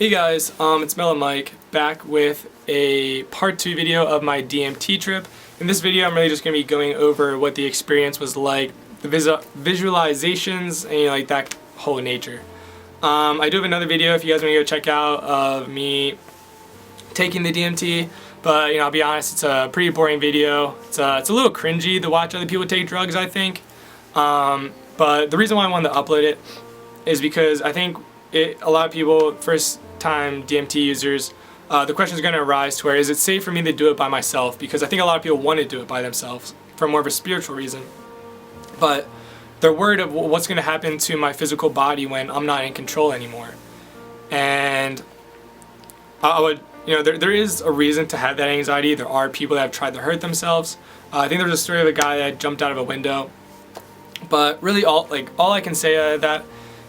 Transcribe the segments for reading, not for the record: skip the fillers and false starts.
Hey guys, it's Mellow Mike back with a part 2 video of my DMT trip. In this video I'm really just going to be going over what the experience was like, the visualizations, and like that whole nature. I do have another video if you guys want to go check out of me taking the DMT, but I'll be honest, it's a pretty boring video. It's a little cringy to watch other people take drugs, I think. But the reason why I wanted to upload it is because I think a lot of people, first time DMT users, the question is going to arise to where is it safe for me to do it by myself, because I think a lot of people want to do it by themselves for more of a spiritual reason, but they're worried of what's going to happen to my physical body when I'm not in control anymore. And I would, there is a reason to have that anxiety. There are people that have tried to hurt themselves. I think there was a story of a guy that jumped out of a window, but really all I can say out of that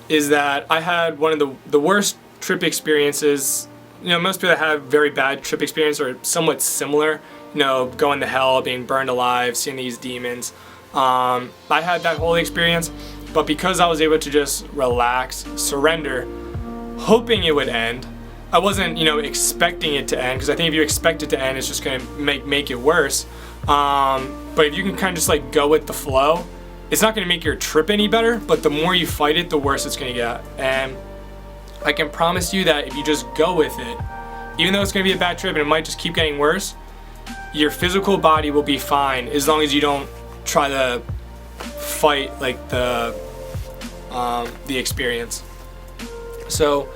is that I had one of the worst trip experiences. Most people that have very bad trip experience are somewhat similar, going to hell, being burned alive, seeing these demons. I had that whole experience, but because I was able to just relax, surrender, hoping it would end. I wasn't, expecting it to end, because I think if you expect it to end, it's just going to make it worse. But if you can kind of just go with the flow, it's not going to make your trip any better, but the more you fight it, the worse it's going to get. And I can promise you that if you just go with it, even though it's going to be a bad trip and it might just keep getting worse, your physical body will be fine as long as you don't try to fight the experience. So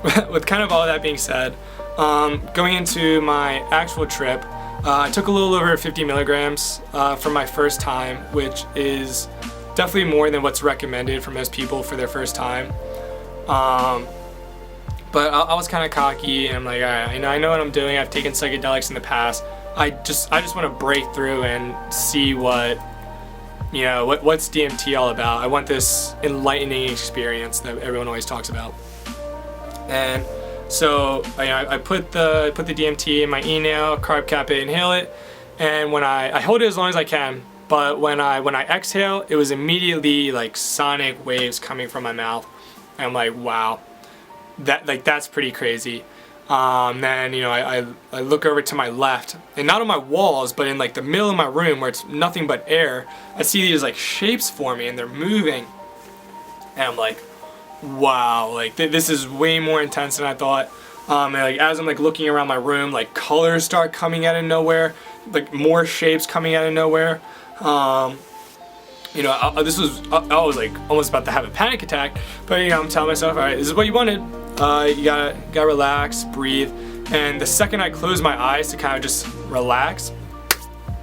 with kind of all that being said, going into my actual trip, I took a little over 50 milligrams for my first time, which is definitely more than what's recommended for most people for their first time. But I was kind of cocky, and I'm like, all right, I know what I'm doing. I've taken psychedelics in the past. I just want to break through and see what's DMT all about. I want this enlightening experience that everyone always talks about. And so I put the DMT in my inhale, carb cap it, inhale it, and when I hold it as long as I can. But when I exhale, it was immediately like sonic waves coming from my mouth. And I'm like, wow, that's pretty crazy. Then I look over to my left, and not on my walls, but in the middle of my room where it's nothing but air. I see these shapes forming, and they're moving, and I'm like, wow, this is way more intense than I thought. And as I'm looking around my room, colors start coming out of nowhere, more shapes coming out of nowhere. I was almost about to have a panic attack, but I'm telling myself, all right, this is what you wanted. You gotta relax, breathe. And the second I closed my eyes to kind of just relax,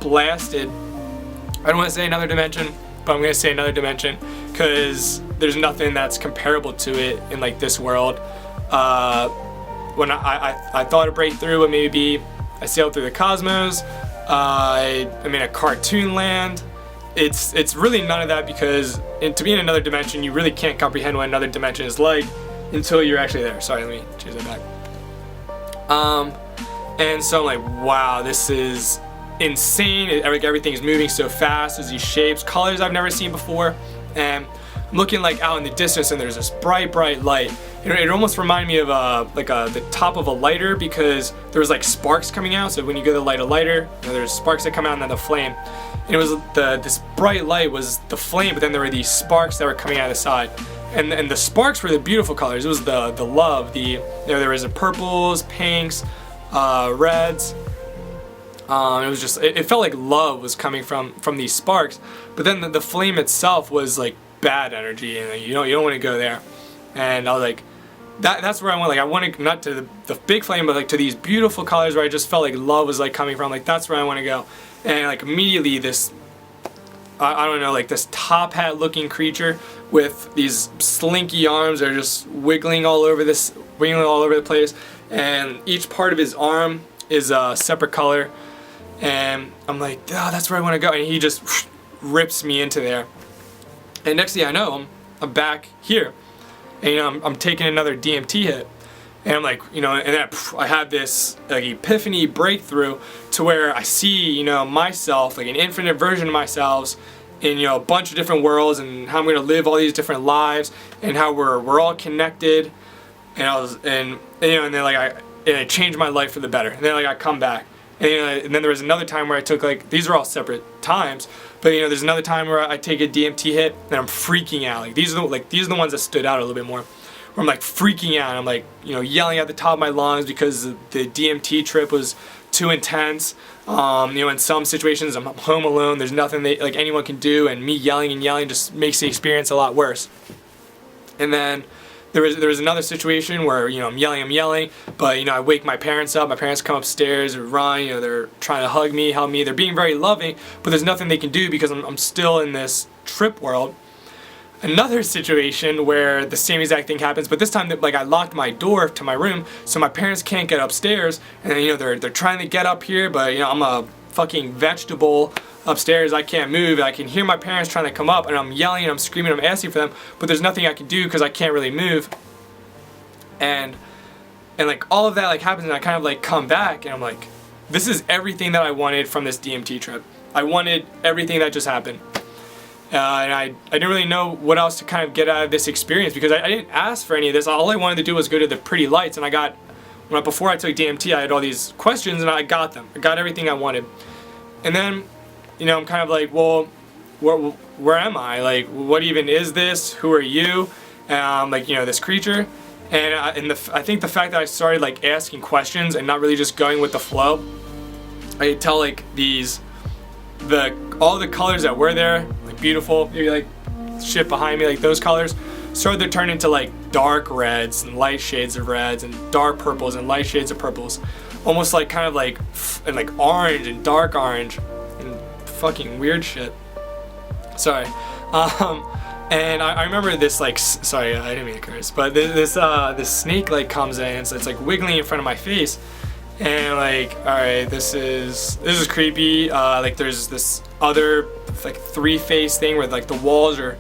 blasted. I don't want to say another dimension, but I'm gonna say another dimension because there's nothing that's comparable to it in this world. When I thought a breakthrough would maybe be I sailed through the cosmos. I'm in a cartoon land. It's really none of that, because to be in another dimension, you really can't comprehend what another dimension is like until you're actually there. Sorry, let me change that back. And so I'm like, wow, this is insane. Everything's moving so fast. There's these shapes, colors I've never seen before, and I'm looking out in the distance, and there's this bright light. It almost reminded me of the top of a lighter, because there was sparks coming out. So when you go to light a lighter, there's sparks that come out and then the flame. And it was this bright light was the flame, but then there were these sparks that were coming out of the side. And the sparks were the beautiful colors. It was the love. There was the purples, pinks, reds. It was just it felt like love was coming from these sparks. But then the flame itself was bad energy, and you don't want to go there. And I was like, that's where I went. I wanted not to the big flame, but to these beautiful colors where I just felt like love was coming from. That's where I want to go. And immediately this, I don't know, this top hat looking creature with these slinky arms that are just wiggling all over the place, and each part of his arm is a separate color. And I'm like, oh, that's where I want to go. And he just rips me into there. And next thing I know, I'm back here. And I'm taking another DMT hit. And I'm like, and then I have this epiphany breakthrough to where I see, myself, an infinite version of myself in a bunch of different worlds, and how I'm going to live all these different lives, and how we're all connected. and I was and then like it changed my life for the better. And then like I come back, and then there was another time where I took like, these are all separate times, but there's another time where I take a DMT hit and I'm freaking out. Like these are the ones that stood out a little bit more. Where I'm like freaking out. I'm like yelling at the top of my lungs because the DMT trip was too intense. In some situations I'm home alone. There's nothing like anyone can do, and me yelling and yelling just makes the experience a lot worse. And then there was another situation where I'm yelling, but I wake my parents up. My parents come upstairs and run. They're trying to hug me, help me. They're being very loving, but there's nothing they can do because I'm still in this trip world. Another situation where the same exact thing happens, but this time like I locked my door to my room, so my parents can't get upstairs, and they're trying to get up here, but I'm a fucking vegetable upstairs. I can't move. I can hear my parents trying to come up, and I'm yelling and I'm screaming, I'm asking for them, but there's nothing I can do because I can't really move. And like all of that like happens, and I kind of like come back, and I'm like, this is everything that I wanted from this DMT trip. I wanted everything that just happened. And I didn't really know what else to kind of get out of this experience, because I didn't ask for any of this. All I wanted to do was go to the pretty lights, and before I took DMT, I had all these questions, and I got them. I got everything I wanted. And then, I'm kind of like, well, where am I? Like, what even is this? Who are you? Like, this creature. And I think the fact that I started like asking questions and not really just going with the flow, I could tell like all the colors that were there, like beautiful, maybe like shit behind me, like those colors, started to turn into like dark reds and light shades of reds and dark purples and light shades of purples, almost like kind of like and like orange and dark orange and fucking weird shit. Sorry. And I remember this like, sorry, I didn't mean to curse, but this snake like comes in, and so it's like wiggling in front of my face. And like, all right, this is creepy. Like there's this other like 3-face thing where like the walls are.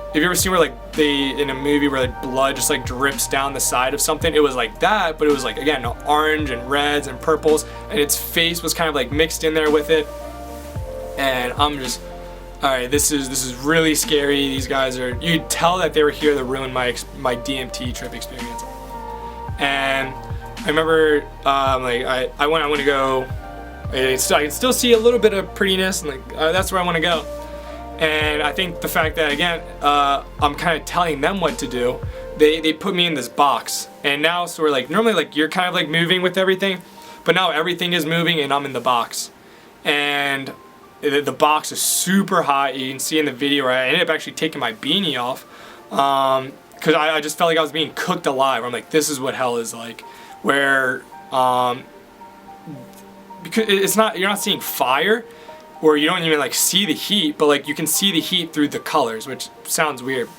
Have you ever seen where like in a movie where like blood just like drips down the side of something? It was like that, but it was like again orange and reds and purples, and its face was kind of like mixed in there with it. And I'm just, all right, this is really scary. These guys are. You could tell that they were here to ruin my DMT trip experience. And I remember, like I want to go. I can still see a little bit of prettiness, and like that's where I want to go. And I think the fact that again, I'm kind of telling them what to do. They put me in this box, and now so we're like normally like you're kind of like moving with everything, but now everything is moving, and I'm in the box, and the box is super hot. You can see in the video where I ended up actually taking my beanie off, because I just felt like I was being cooked alive. I'm like, this is what hell is like. Where because it's not, you're not seeing fire, or you don't even like see the heat, but like you can see the heat through the colors, which sounds weird.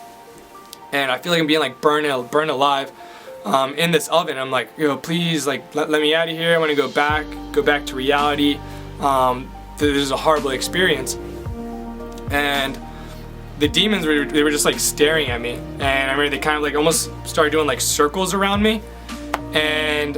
And I feel like I'm being like burned alive in this oven. I'm like, please, like let me out of here. I want to go back to reality. This is a horrible experience. And the demons were just like staring at me, and I remember they kind of like almost started doing like circles around me. And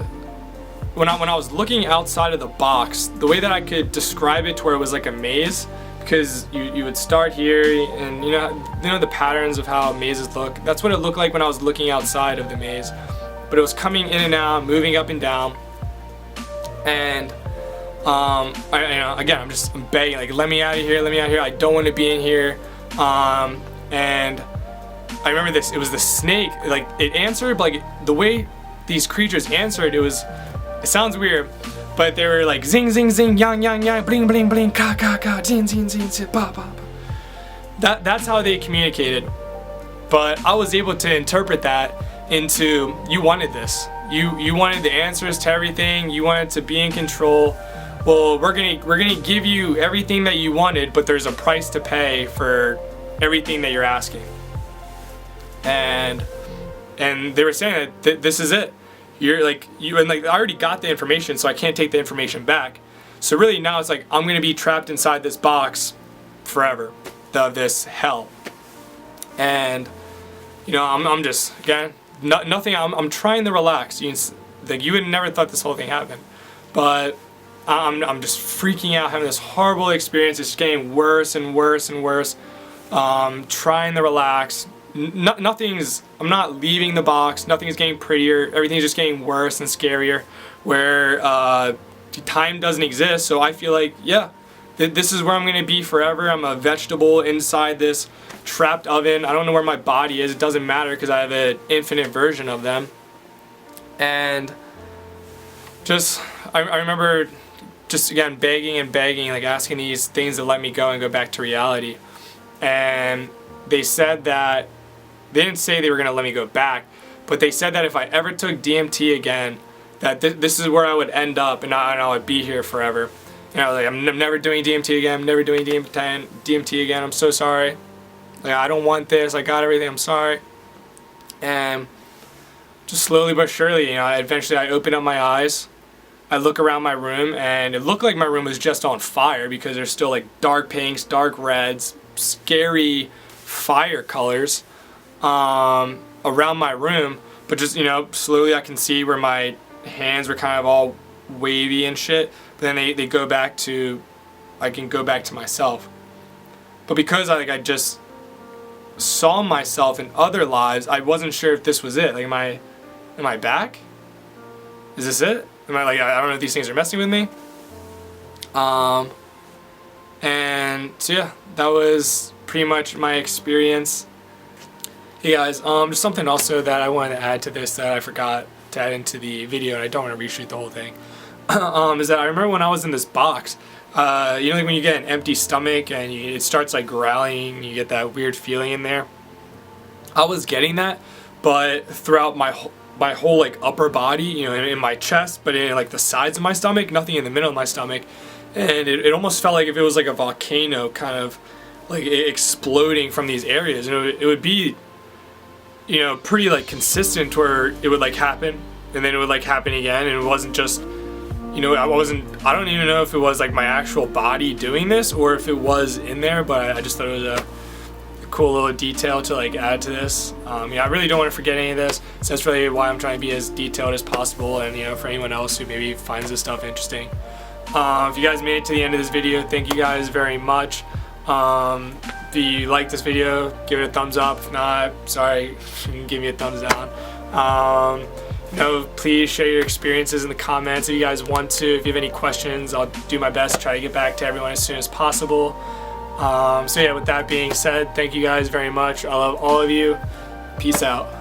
when I was looking outside of the box, the way that I could describe it to where it was like a maze, because you would start here, and you know the patterns of how mazes look. That's what it looked like when I was looking outside of the maze. But it was coming in and out, moving up and down. And again, I'm begging, like, let me out of here, let me out of here. I don't want to be in here. And I remember this. It was the snake. Like it answered, but like the way these creatures answered, it sounds weird, but they were like zing zing zing, yang yang yang, bling bling bling, ka ka ka, zing zing zing, zing, ba ba ba. That's how they communicated. But I was able to interpret that into, you wanted this. You wanted the answers to everything. You wanted to be in control. Well, we're gonna give you everything that you wanted, but there's a price to pay for everything that you're asking. And they were saying that this is it. I already got the information, so I can't take the information back. So really now it's like I'm gonna be trapped inside this box forever, of this hell. And I'm just, again, nothing. I'm trying to relax. You would never thought this whole thing happened, but I'm just freaking out, having this horrible experience. It's getting worse and worse and worse. Trying to relax, I'm not leaving the box, nothing's getting prettier, everything's just getting worse and scarier, where time doesn't exist. So I feel like, yeah, this is where I'm gonna be forever. I'm a vegetable inside this trapped oven. I don't know where my body is, it doesn't matter because I have an infinite version of them. And just, I remember just again begging and begging, like asking these things to let me go and go back to reality. And they said that, they didn't say they were going to let me go back, but they said that if I ever took DMT again, that this is where I would end up, and I would be here forever. And I was like, I'm never doing DMT again, I'm never doing DMT again, I'm so sorry. Like, I don't want this, I got everything, I'm sorry. And just slowly but surely, eventually I opened up my eyes, I look around my room, and it looked like my room was just on fire because there's still like dark pinks, dark reds, scary fire colors around my room. But just, slowly I can see where my hands were kind of all wavy and shit. But then they go back to, I can go back to myself. But because I just saw myself in other lives, I wasn't sure if this was it. Like, am I back? Is this it? Am I like, I don't know if these things are messing with me. And so yeah, that was pretty much my experience. Hey guys, just something also that I wanted to add to this that I forgot to add into the video, and I don't want to reshoot the whole thing. Is that I remember when I was in this box, like when you get an empty stomach and it starts like growling, you get that weird feeling in there. I was getting that, but throughout my whole like upper body, in my chest, but in like the sides of my stomach, nothing in the middle of my stomach. And it almost felt like if it was like a volcano kind of like exploding from these areas. It would be, pretty like consistent, where it would like happen and then it would like happen again, and it wasn't just, I don't even know if it was like my actual body doing this or if it was in there, but I just thought it was a cool little detail to like add to this. I really don't want to forget any of this, so that's really why I'm trying to be as detailed as possible, and for anyone else who maybe finds this stuff interesting. If you guys made it to the end of this video, thank you guys very much. If you like this video, give it a thumbs up. If not, sorry, you can give me a thumbs down. Please share your experiences in the comments if you guys want to. If you have any questions, I'll do my best to try to get back to everyone as soon as possible. So yeah, with that being said, thank you guys very much. I love all of you. Peace out.